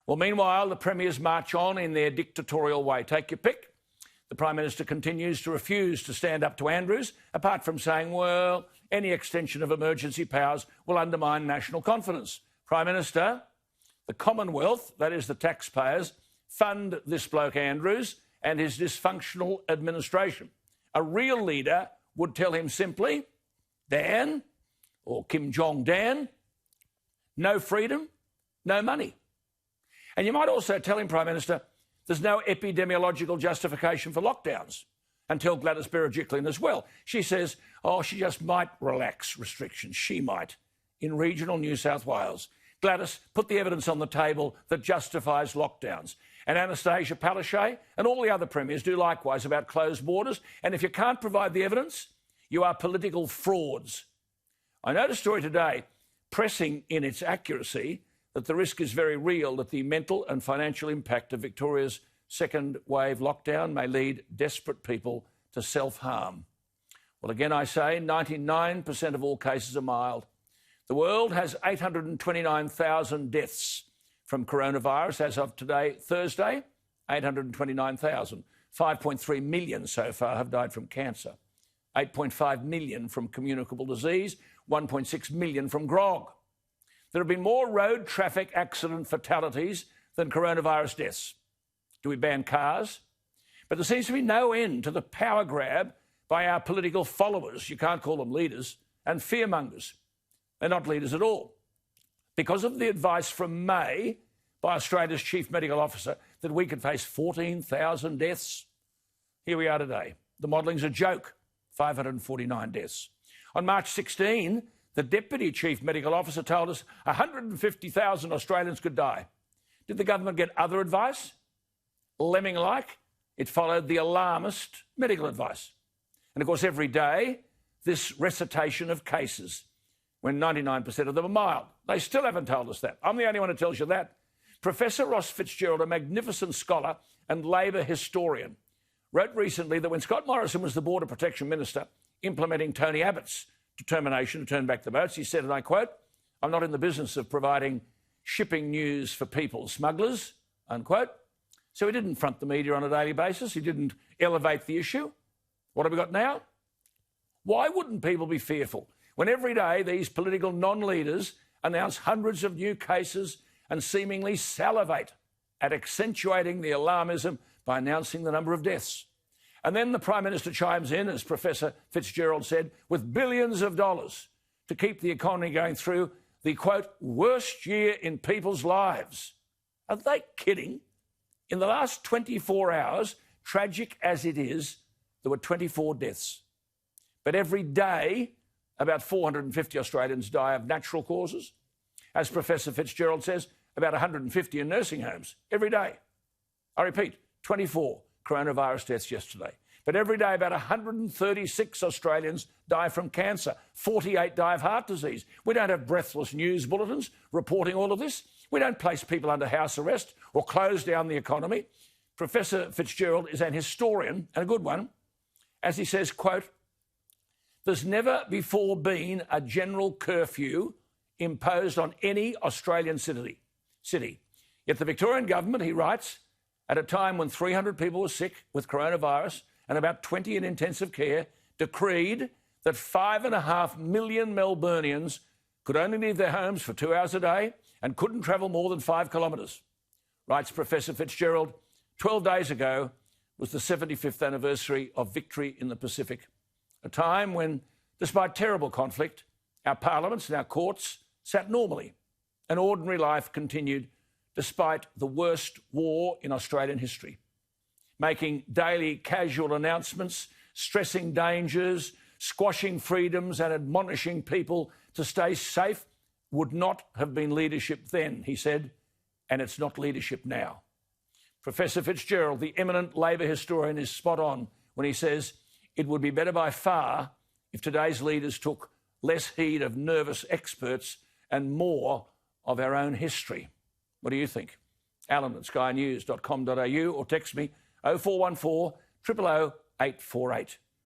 Well, meanwhile, the premiers march on in their dictatorial way. Take your pick. The Prime Minister continues to refuse to stand up to Andrews, apart from saying, well, any extension of emergency powers will undermine national confidence. Prime Minister, the Commonwealth, that is the taxpayers, fund this bloke Andrews and his dysfunctional administration. A real leader would tell him simply, Dan, or Kim Jong-Dan, no freedom, no money. And you might also tell him, Prime Minister, there's no epidemiological justification for lockdowns, and tell Gladys Berejiklian as well. She says, oh, she just might relax restrictions. She might, in regional New South Wales. Gladys, put the evidence on the table that justifies lockdowns. And Anastasia Palaszczuk and all the other premiers do likewise about closed borders. And if you can't provide the evidence, you are political frauds. I note a story today pressing in its accuracy that the risk is very real that the mental and financial impact of Victoria's second wave lockdown may lead desperate people to self-harm. Well, again, I say 99% of all cases are mild. The world has 829,000 deaths from coronavirus as of today, Thursday, 829,000. 5.3 million so far have died from cancer, 8.5 million from communicable disease, 1.6 million from grog. There have been more road traffic accident fatalities than coronavirus deaths. Do we ban cars? But there seems to be no end to the power grab by our political followers, you can't call them leaders, and fearmongers. They're not leaders at all. Because of the advice from May by Australia's Chief Medical Officer that we could face 14,000 deaths, here we are today. The modelling's a joke, 549 deaths. On March 16, the Deputy Chief Medical Officer told us 150,000 Australians could die. Did the government get other advice? Lemming-like, it followed the alarmist medical advice. And of course, every day, this recitation of cases, when 99% of them are mild. They still haven't told us that. I'm the only one who tells you that. Professor Ross Fitzgerald, a magnificent scholar and Labor historian, wrote recently that when Scott Morrison was the Border Protection Minister implementing Tony Abbott's determination to turn back the boats, he said, and I quote, I'm not in the business of providing shipping news for people smugglers, unquote. So he didn't front the media on a daily basis. He didn't elevate the issue. What have we got now? Why wouldn't people be fearful when every day these political non-leaders announce hundreds of new cases and seemingly salivate at accentuating the alarmism by announcing the number of deaths? And then the Prime Minister chimes in, as Professor Fitzgerald said, with billions of dollars to keep the economy going through the, quote, worst year in people's lives. Are they kidding? In the last 24 hours, tragic as it is, there were 24 deaths. But every day, about 450 Australians die of natural causes. As Professor Fitzgerald says, about 150 in nursing homes every day. I repeat, 24 coronavirus deaths yesterday. But every day, about 136 Australians die from cancer. 48 die of heart disease. We don't have breathless news bulletins reporting all of this. We don't place people under house arrest or close down the economy. Professor Fitzgerald is an historian, and a good one, as he says, quote, there's never before been a general curfew imposed on any Australian city. Yet the Victorian government, he writes, at a time when 300 people were sick with coronavirus and about 20 in intensive care, decreed that 5.5 million Melburnians could only leave their homes for 2 hours a day and couldn't travel more than 5 kilometres. Writes Professor Fitzgerald, 12 days ago was the 75th anniversary of victory in the Pacific, a time when, despite terrible conflict, our parliaments and our courts sat normally and ordinary life continued despite the worst war in Australian history. Making daily casual announcements, stressing dangers, squashing freedoms and admonishing people to stay safe would not have been leadership then, he said, and it's not leadership now. Professor Fitzgerald, the eminent Labor historian, is spot on when he says it would be better by far if today's leaders took less heed of nervous experts and more of our own history. What do you think? Alan at skynews.com.au or text me 0414 000 848.